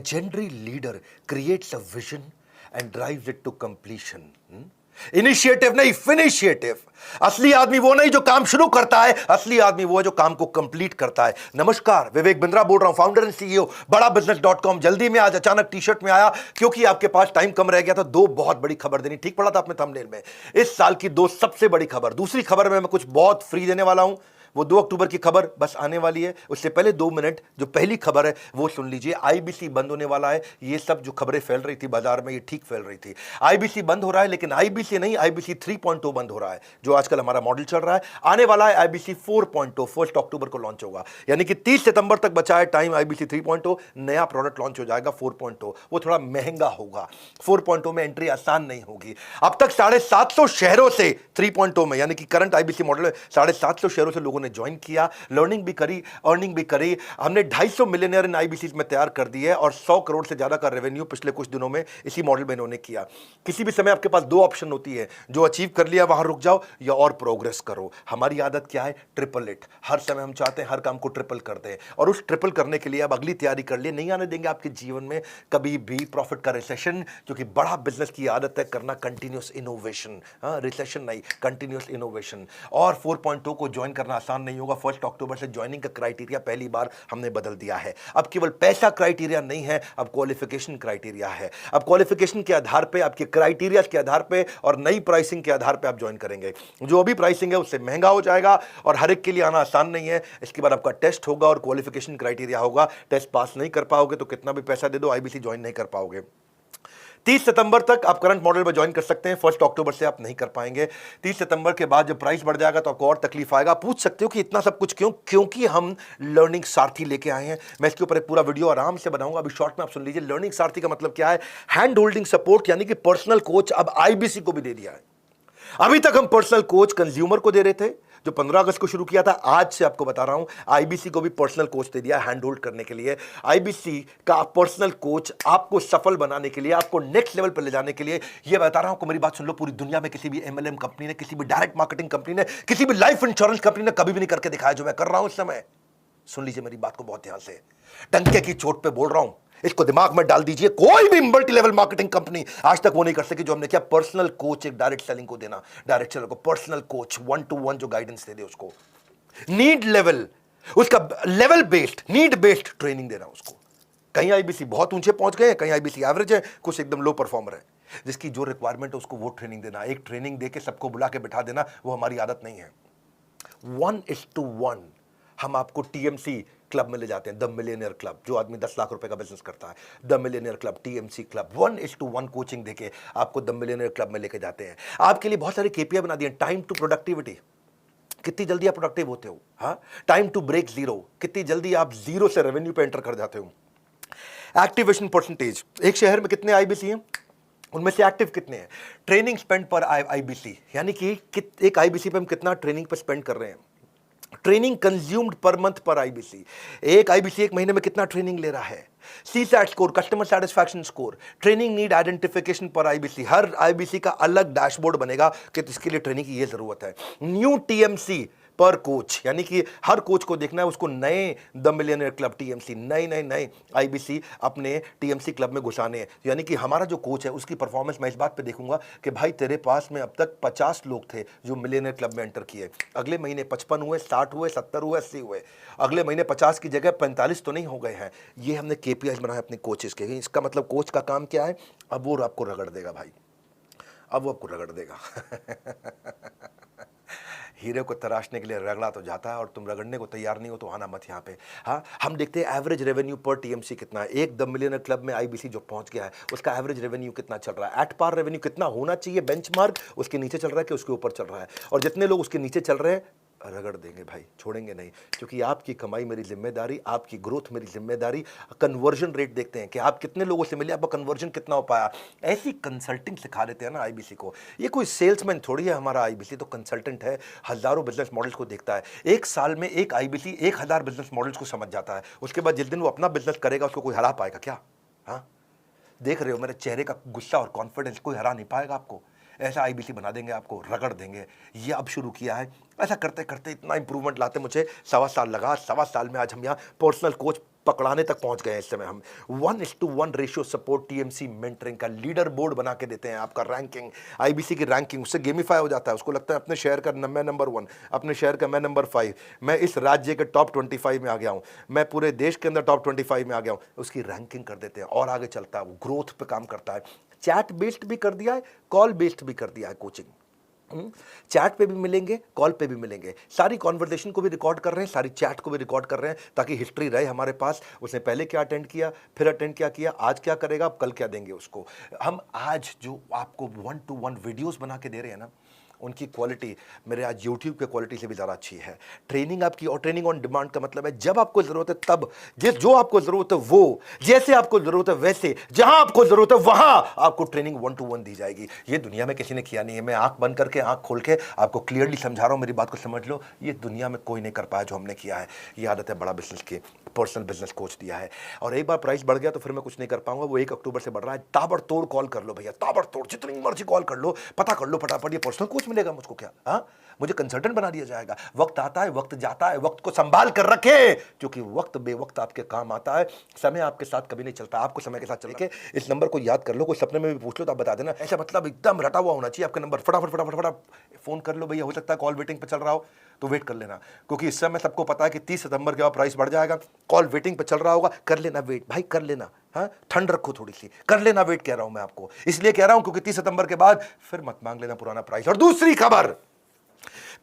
legendary leader creates a vision and drives it to completion. Initiative नहीं, फिनिशिएटिव. असली आदमी वो नहीं जो काम शुरू करता है, असली आदमी वो है जो काम को कंप्लीट करता है. नमस्कार, विवेक बिंद्रा बोल रहा हूं, फाउंडर एंड सीईओ बड़ा बिजनेस.com. जल्दी में आज अचानक टी शर्ट में आया क्योंकि आपके पास टाइम कम रह गया था. दो बहुत बड़ी खबर देनी. ठीक पड़ा था आपने थंबनेल में. इस साल की दो सबसे बड़ी खबर. दूसरी खबर में मैं कुछ बहुत फ्री देने वाला हूं. वो 2 अक्टूबर की खबर बस आने वाली है. उससे पहले 2 मिनट जो पहली खबर है वो सुन लीजिए. आईबीसी बंद होने वाला है. ये सब जो खबरें फैल रही थी बाजार में, ये ठीक फैल रही थी. आईबीसी बंद हो रहा है, लेकिन आईबीसी नहीं, आईबीसी 3.0 बंद हो रहा है, जो आजकल हमारा मॉडल चल रहा है. आने वाला है आईबीसी 4.0. 1 अक्टूबर को लॉन्च होगा, यानी कि 30 सितंबर तक बचा है टाइम. आईबीसी 3.0 नया प्रोडक्ट लॉन्च हो जाएगा. 4.0 वो थोड़ा महंगा होगा. 4.0 में एंट्री आसान नहीं होगी. अब तक 750 शहरों से 3.0 में, यानी कि करंट आईबीसी मॉडल में 750 शहरों से लोगों ने ज्वाइन किया. लर्निंग भी करी, अर्निंग भी करी. हमने 250 मिलियनर इन आईबीसी में तैयार कर दिए और 100 करोड़ से ज्यादा का रेवेन्यू पिछले कुछ दिनों में इसी मॉडल में इन्होंने किया. किसी भी समय आपके पास 2 ऑप्शन होती है. जो अचीव कर लिया वहां रुक जाओ या और प्रोग्रेस करो. हमारी आदत क्या है? Triple it. हर समय हम चाहते हैं हर काम को ट्रिपल कर दें, और उस ट्रिपल करने के लिए अब अगली तैयारी कर लिए. नहीं आने देंगे आपके जीवन में कभी भी प्रॉफिट का रिसेशन, क्योंकि बड़ा बिजनेस की आदत है करना कंटिन्यूअस इनोवेशन. रिसेशन नहीं, कंटिन्यूअस इनोवेशन. और 4.0 को ज्वाइन करना आसान नहीं होगा. 1 अक्टूबर से ज्वाइनिंग का क्राइटेरिया पहली बार हमने बदल दिया है. अब केवल पैसा क्राइटेरिया नहीं है, अब क्वालिफिकेशन क्राइटेरिया है. अब क्वालिफिकेशन के आधार पे, आपके क्राइटेरिया के आधार पे और नई प्राइसिंग के आधार पे आप ज्वाइन करेंगे. जो अभी प्राइसिंग है उससे महंगा हो जाएगा और हर एक के लिए आना आसान नहीं है. इसके बाद आपका टेस्ट होगा और क्वालिफिकेशन क्राइटेरिया होगा. टेस्ट पास नहीं कर पाओगे तो कितना भी पैसा दे दो, आईबीसी ज्वाइन नहीं कर पाओगे. 30 सितंबर तक आप करंट मॉडल में ज्वाइन कर सकते हैं. 1 अक्टूबर से आप नहीं कर पाएंगे. 30 सितंबर के बाद जब प्राइस बढ़ जाएगा तो आपको और तकलीफ आएगा. पूछ सकते हो कि इतना सब कुछ क्यों? क्योंकि हम लर्निंग सारथी लेके आए हैं. मैं इसके ऊपर एक पूरा वीडियो आराम से बनाऊंगा. अभी शॉर्ट में आप सुन लीजिए. लर्निंग सारथी का मतलब क्या है? हैंड होल्डिंग सपोर्ट, यानी कि पर्सनल कोच अब आईबीसी को भी दे दिया है. अभी तक हम पर्सनल कोच कंज्यूमर को दे रहे थे, जो 15 अगस्त को शुरू किया था. आज से आपको बता रहा हूं, आईबीसी को भी पर्सनल कोच दे दिया हैंड होल्ड करने के लिए. आईबीसी का पर्सनल कोच आपको सफल बनाने के लिए, आपको नेक्स्ट लेवल पर ले जाने के लिए. यह बता रहा हूं, मेरी बात सुन लो. पूरी दुनिया में किसी भी एमएलएम कंपनी ने, किसी भी डायरेक्ट मार्केटिंग कंपनी ने, किसी भी लाइफ इंश्योरेंस कंपनी ने कभी भी नहीं करके दिखाया जो मैं कर रहा हूं इस समय. सुन लीजिए मेरी बात को बहुत ध्यान से. डंके की चोट पे बोल रहा हूं, इसको दिमाग में डाल दीजिए. कोई भी मल्टी लेवल मार्केटिंग कंपनी आज तक वो नहीं कर सकी जो हमने किया. पर्सनल कोच एक डायरेक्ट सेलिंग को देना, डायरेक्ट सेलर को पर्सनल कोच 1-to-1 जो गाइडेंस दे दे उसको. नीड लेवल, उसका level based, need based training देना उसको. कहीं आईबीसी बहुत ऊंचे पहुंच गए हैं, कहीं आईबीसी एवरेज है, कुछ एकदम लो परफॉर्मर है. जिसकी जो रिक्वायरमेंट है उसको वो ट्रेनिंग देना. एक ट्रेनिंग देके सबको बुला के बिठा देना, वो हमारी आदत नहीं है. 1:1 हम आपको टीएमसी क्लब में ले जाते हैं. द मिलियनियर क्लब, जो आदमी 10 लाख रुपए का बिजनेस करता है, the millionaire club, TMC club. 1:1 coaching देके आपको द मिलियनियर क्लब में लेके जाते हैं. आपके लिए बहुत सारे केपीआई बना दिए. टाइम टू प्रोडक्टिविटी, कितनी जल्दी आप प्रोडक्टिव होते हो. हाँ, टाइम टू ब्रेक जीरो, कितनी जल्दी आप जीरो से रेवेन्यू पे एंटर कर जाते हो. एक्टिवेशन परसेंटेज, एक शहर में कितने आईबीसी हैं, उनमें से एक्टिव कितने हैं. ट्रेनिंग स्पेंड पर आईबीसी, यानी कि एक आईबीसी पे हम कितना ट्रेनिंग पे स्पेंड कर रहे हैं. ट्रेनिंग कंज्यूम्ड पर मंथ पर आईबीसी, एक आईबीसी एक महीने में कितना ट्रेनिंग ले रहा है. CSAT score, customer satisfaction score, training need identification पर आईबीसी. हर आईबीसी का अलग डैशबोर्ड बनेगा कि इसके लिए ट्रेनिंग की ये जरूरत है. न्यू टीएमसी पर कोच, यानी कि हर कोच को देखना है उसको नए द मिलियनियर क्लब टीएमसी, नए आईबीसी अपने टीएमसी क्लब में घुसाने हैं. यानी कि हमारा जो कोच है उसकी परफॉर्मेंस मैं इस बात पे देखूंगा कि भाई तेरे पास में अब तक 50 लोग थे जो मिलियनियर क्लब में एंटर किए. अगले महीने 55 हुए, 60 हुए, 70 हुए, 80 हुए. अगले महीने 50 की जगह 45 तो नहीं हो गए हैं. ये हमने केपीआई बनाया अपने कोचेस के. इसका मतलब कोच का काम क्या है? अब वो आपको रगड़ देगा भाई, अब वो आपको रगड़ देगा. हीरे को तराशने के लिए रगड़ा तो जाता है और तुम रगड़ने को तैयार नहीं हो तो आना मत यहाँ पे. हाँ, हम देखते हैं एवरेज रेवेन्यू पर टीएमसी कितना है. एक द मिलियनर क्लब में आईबीसी जो पहुंच गया है उसका एवरेज रेवेन्यू कितना चल रहा है. एट पार रेवेन्यू कितना होना चाहिए बेंचमार्क, उसके नीचे चल रहा है कि उसके ऊपर चल रहा है. और जितने लोग उसके नीचे चल रहे हैं रगड़ देंगे भाई, छोड़ेंगे नहीं. क्योंकि आपकी कमाई मेरी जिम्मेदारी, आपकी ग्रोथ मेरी जिम्मेदारी. कन्वर्जन रेट देखते हैं कि आप कितने लोगों से मिले, आपका कन्वर्जन कितना हो पाया. ऐसी कंसल्टिंग सिखा देते हैं ना आईबीसी को. ये कोई सेल्समैन थोड़ी है हमारा आईबीसी, तो कंसल्टेंट है. हजारों बिजनेस मॉडल्स को देखता है. एक साल में एक आईबीसी 1000 बिजनेस मॉडल्स को समझ जाता है. उसके बाद जिस दिन वो अपना बिजनेस करेगा उसको कोई हरा पाएगा क्या? हाँ, देख रहे हो मेरे चेहरे का गुस्सा और कॉन्फिडेंस. कोई हरा नहीं पाएगा आपको. ऐसा आईबीसी बना देंगे आपको, रगड़ देंगे. ये अब शुरू किया है. ऐसा करते करते इतना इंप्रूवमेंट लाते मुझे 1.25 साल लगा. 1.25 साल में आज हम यहाँ पर्सनल कोच पकड़ाने तक पहुंच गए हैं इस समय हम। 1:1 रेशियो सपोर्ट टीएमसी मेंटरिंग का लीडर बोर्ड बना के देते हैं, आपका रैंकिंग, आईबीसी की रैंकिंग उससे गेमिफाई हो जाता है। उसको लगता है अपने शहर का मैं नंबर 1, अपने शहर का मैं नंबर 5, मैं इस राज्य के टॉप 25 में आ गया हूं, मैं पूरे देश के अंदर टॉप 25 में आ गया हूं, उसकी रैंकिंग कर देते हैं और आगे चलता है, वो ग्रोथ पे काम करता है। चैट बेस्ड भी कर दिया है, कॉल बेस्ड भी कर दिया है कोचिंग। चैट पे भी मिलेंगे, कॉल पे भी मिलेंगे, सारी कॉन्वर्सेशन को भी रिकॉर्ड कर रहे हैं, सारी चैट को भी रिकॉर्ड कर रहे हैं, ताकि हिस्ट्री रहे हमारे पास। उसने पहले क्या अटेंड किया, फिर अटेंड क्या किया, आज क्या करेगा, कल क्या देंगे उसको। हम आज जो आपको 1-to-1 वीडियोस बना के दे रहे हैं ना, उनकी क्वालिटी मेरे आज YouTube के क्वालिटी से भी ज़्यादा अच्छी है। ट्रेनिंग आपकी, और ट्रेनिंग ऑन डिमांड का मतलब है जब आपको ज़रूरत है तब, जो आपको ज़रूरत है वो, जैसे आपको ज़रूरत है वैसे, जहां आपको ज़रूरत है वहां आपको ट्रेनिंग 1-to-1 दी जाएगी। ये दुनिया में किसी ने किया नहीं है। मैं आंख बंद करके, आंख खोल के आपको क्लियरली समझा रहा हूं, मेरी बात को समझ लो। ये दुनिया में कोई नहीं कर पाया जो हमने किया है। ये आदत है बड़ा बिजनेस की, पर्सनल बिजनेस कोच दिया है। और एक बार प्राइस बढ़ गया तो फिर मैं कुछ नहीं कर पाऊंगा। वो 1 अक्टूबर से बढ़ रहा है। ताबड़तोड़ कॉल कर लो भैया, ताबड़तोड़, जितनी मर्जी कॉल कर लो, पता कर लो फटाफट। ये पर्सनल कोच मिलेगा मुझको क्या? हाँ, मुझे कंसल्टेंट बना दिया जाएगा। वक्त आता है, वक्त जाता है, वक्त को संभाल कर रखे, क्योंकि वक्त बेवक्त आपके काम आता है। समय आपके साथ कभी नहीं चलता, आपको समय के साथ चल के। इस नंबर को याद कर लो, कोई सपने में भी पूछ लो तो आप बता देना। ऐसा मतलब एकदम रटा हुआ होना चाहिए आपका नंबर। फटाफट फटाफट फटाफट फोन कर लो भैया। हो सकता है कॉल वेटिंग पे चल रहा हो तो वेट कर लेना, क्योंकि इस समय सबको पता है कि 30 सितंबर के बाद प्राइस बढ़ जाएगा। कॉल वेटिंग पे चल रहा होगा, कर लेना वेट भाई, कर लेना। हाँ, ठंड रखो थोड़ी सी, कर लेना वेट। कह रहा हूं मैं आपको, इसलिए कह रहा हूं क्योंकि 30 सितंबर के बाद फिर मत मांग लेना पुराना प्राइस। और दूसरी खबर,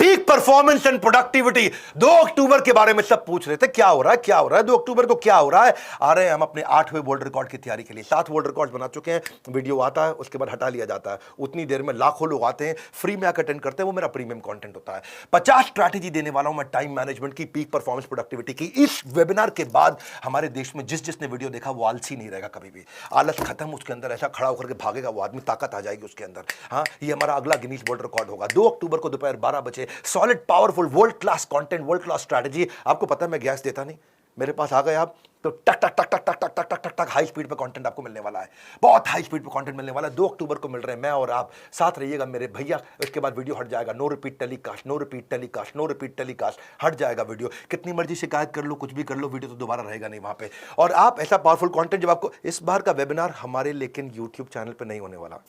पीक परफॉर्मेंस एंड प्रोडक्टिविटी। 2 अक्टूबर के बारे में सब पूछ रहे थे, क्या हो रहा है, क्या हो रहा है 2 अक्टूबर को, क्या हो रहा है। आ रहे हैं हम अपने 8वें वर्ल्ड रिकॉर्ड की तैयारी के लिए। 7 वर्ल्ड रिकॉर्ड बना चुके हैं। वीडियो आता है, उसके बाद हटा लिया जाता है। उतनी देर में लाखों लोग आते हैं, फ्री में आकर अटेंड करते हैं। वो मेरा प्रीमियम कंटेंट होता है। 50 स्ट्रैटेजी देने वाला हूं मैं टाइम मैनेजमेंट की, पीक परफॉर्मेंस प्रोडक्टिविटी की। इस वेबिनार के बाद हमारे देश में जिसने वीडियो देखा वो आलसी नहीं रहेगा कभी भी। आलस खत्म, उसके अंदर ऐसा खड़ा होकर के भागेगा वो आदमी, ताकत आ जाएगी उसके अंदर। हाँ, ये हमारा अगला गिनीज वर्ल्ड रिकॉर्ड होगा 2 अक्टूबर को दोपहर 12 बजे। Solid powerful world class content, world class strategy. आपको पता है मैं गैस देता नहीं, मेरे पास आ गए आप तो टक टक टक टक टक टक टक टक टक टक हाई स्पीड पे कंटेंट आपको मिलने वाला है। बहुत हाई स्पीड पे कंटेंट मिलने वाला है। 2 अक्टूबर को मिल रहे हैं, मैं और आप साथ रहिएगा मेरे भैया। इसके बाद वीडियो हट जाएगा। No repeat telecast, no repeat telecast, no repeat telecast, हट जाएगा वीडियो। कितनी मर्जी शिकायत कर लो, कुछ भी कर लो, वीडियो तो दोबारा रहेगा नहीं वहां पे। और आप ऐसा पावरफुल कंटेंट जब आपको, इस बार का वेबिनार हमारे लेकिन यूट्यूब चैनल पर नहीं होने वाला।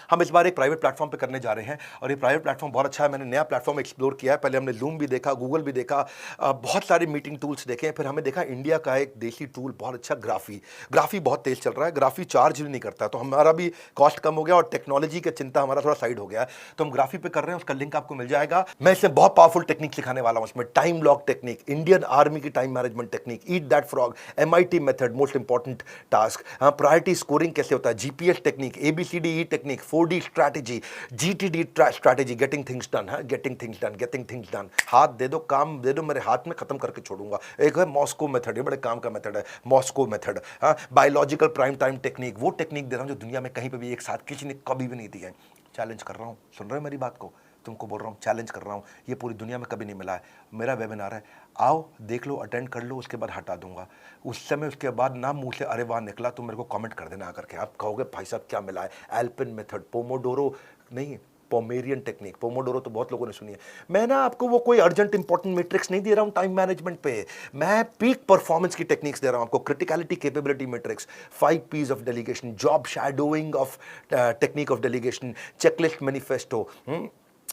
हम इस बार एक प्राइवेट प्लेटफॉर्म पे करने जा रहे हैं और ये प्राइवेट प्लेटफॉर्म बहुत अच्छा है। मैंने नया प्लेटफॉर्म एक्सप्लोर किया है। पहले हमने जूम भी देखा, गूगल भी देखा, बहुत सारे मीटिंग टूल्स देखे। फिर हमें देखा इंडिया का एक देसी टूल बहुत अच्छा, ग्राफी बहुत तेज चल रहा है। ग्राफी चार्ज भी नहीं करता, तो हमारा भी कॉस्ट कम हो गया और टेक्नोलॉजी की चिंता हमारा थोड़ा साइड हो गया है। तो हम ग्राफी पे कर रहे हैं, उसका लिंक आपको मिल जाएगा। मैं इसमें बहुत पावरफुल टेक्निक सिखाने वाला हूँ। इसमें time lock technique, Indian army की time management technique, eat that frog, MIT method, most important task, priority scoring कैसे होता है, GPS technique, ABCDE technique, 4D strategy, GTD strategy, getting things done है, getting things done. हाथ दे दो, काम दे दो, मेरे हाथ में खत्म करके छोड़ूंगा। एक है मॉस्को मेथड, ये बड़े काम का मेथड है, मॉस्को मेथड। हाँ, बायोलॉजिकल प्राइम टाइम टेक्निक, वो टेक्निक दे रहा हूं जो दुनिया में कहीं पे भी एक साथ किसी ने कभी भी नहीं दी है। चैलेंज कर रहा हूं, सुन रहे हो मेरी बात को, तुमको बोल रहा हूँ, चैलेंज कर रहा हूँ। ये पूरी दुनिया में कभी नहीं मिला है। मेरा वेबिनार है, आओ देख लो, अटेंड कर लो, उसके बाद हटा दूंगा। उस समय उसके बाद ना मुंह से अरे वाह निकला तो मेरे को कमेंट कर देना आकर के। आप कहोगे भाई साहब क्या मिला है, एल्पिन मेथड, पोमोडोरो नहीं, पोमेरियन टेक्निक। पोमोडोरो तो बहुत लोगों ने सुनी है। मैं ना आपको वो कोई अर्जेंट इंपॉर्टेंट मैट्रिक्स नहीं दे रहा हूं टाइम मैनेजमेंट पे, मैं पीक परफॉर्मेंस की टेक्निक्स दे रहा हूं आपको। Criticality capability matrix, 5 P's of delegation, job shadowing of technique of delegation, checklist manifesto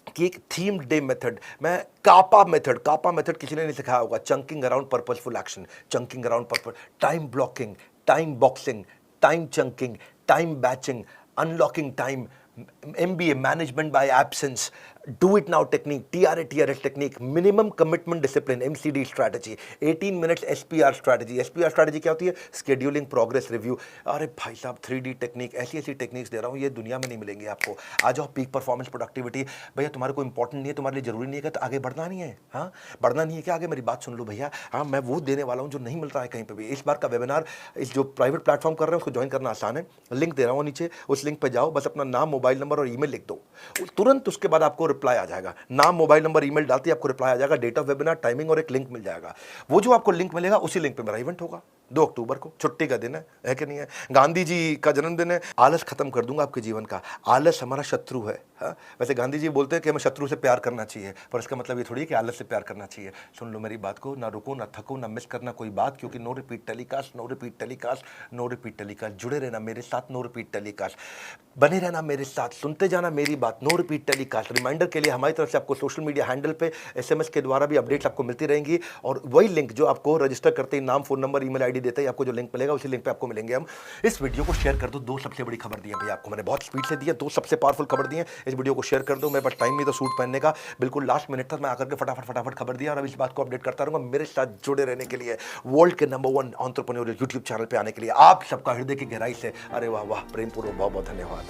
कि एक थीम डे मेथड, मैं कापा मेथड किसी ने नहीं सिखाया होगा। Chunking around purposeful action, chunking around purpose, time blocking, time boxing, time chunking, time batching, unlocking time, MBA management by absence, do it now technique, TRS technique, minimum commitment discipline, MCD strategy, 18 minutes SPR strategy. SPR strategy क्या होती है, scheduling progress review. अरे भाई साहब 3D technique, ऐसी techniques दे रहा हूँ, ये दुनिया में नहीं मिलेंगे आपको। आ जाओ, पीक परफॉर्मेंस प्रोडक्टिविटी। भैया तुम्हारे को इंपॉर्टेंट नहीं है, तुम्हारे लिए जरूरी नहीं है, तो आगे बढ़ना नहीं है। हाँ, बढ़ना नहीं है क्या आगे, मेरी बात सुन लो भैया। हाँ, मैं वो देने वाला हूँ जो नहीं मिलता है कहीं पर भी। इस बार का वेबिनार, इस जो प्राइवेट प्लेटफॉर्म कर रहे हैं उसको ज्वाइन करना आसान है। लिंक दे रहा हूँ नीचे, उस लिंक पर जाओ, बस अपना नाम, मोबाइल नंबर और ईमेल लिख दो, तुरंत उसके बाद आपको रिप्लाई आ जाएगा। नाम, मोबाइल नंबर, ईमेल डालते ही आपको रिप्लाई आ जाएगा, डेट ऑफ वेबिनार, टाइमिंग और एक लिंक मिल जाएगा। वो जो आपको लिंक मिलेगा उसी लिंक पे मेरा इवेंट होगा। 2 अक्टूबर को छुट्टी का दिन है कि नहीं है? गांधी जी का जन्मदिन है। आलस खत्म कर दूंगा आपके जीवन का। आलस हमारा शत्रु है। हाँ, वैसे गांधी जी बोलते हैं कि हमें शत्रु से प्यार करना चाहिए, पर इसका मतलब ये थोड़ी है कि आलस से प्यार करना चाहिए। सुन लो मेरी बात को, ना रुको, ना थको, ना मिस करना कोई बात, क्योंकि no repeat telecast, no repeat telecast, no repeat telecast. जुड़े रहना मेरे साथ, नो रिपीट टेलीकास्ट। बने रहना मेरे साथ, सुनते जाना मेरी बात, नो रिपीट टेलीकास्ट। रिमाइंडर के लिए हमारी तरफ से आपको सोशल मीडिया हैंडल पे SMS के द्वारा भी अपडेट्स आपको मिलती रहेंगी, और वही लिंक जो आपको रजिस्टर करते ही नाम, फोन नंबर, ईमेल आईडी देते ही आपको जो लिंक मिलेगा, उसी लिंक पे आपको मिलेंगे हम। इस वीडियो को शेयर कर दो। 2 सबसे बड़ी खबर दी है भैया आपको मैंने, बहुत स्पीड से दी है। 2 सबसे पावरफुल खबर दी है, इस वीडियो को शेयर कर दो। मेरे पास टाइम नहीं था सूट पहनने का, बिल्कुल लास्ट मिनट तक मैं आकर के फटाफट खबर दिया, और अब इस बात को अपडेट करता रहूंगा। मेरे साथ जुड़े रहने के लिए, वर्ल्ड के नंबर 1 एंटरप्रेन्योर यूट्यूब चैनल पे आने के लिए आप सबका हृदय की गहराई से अरे वाह वाह प्रेम पूर्वक बहुत बहुत धन्यवाद।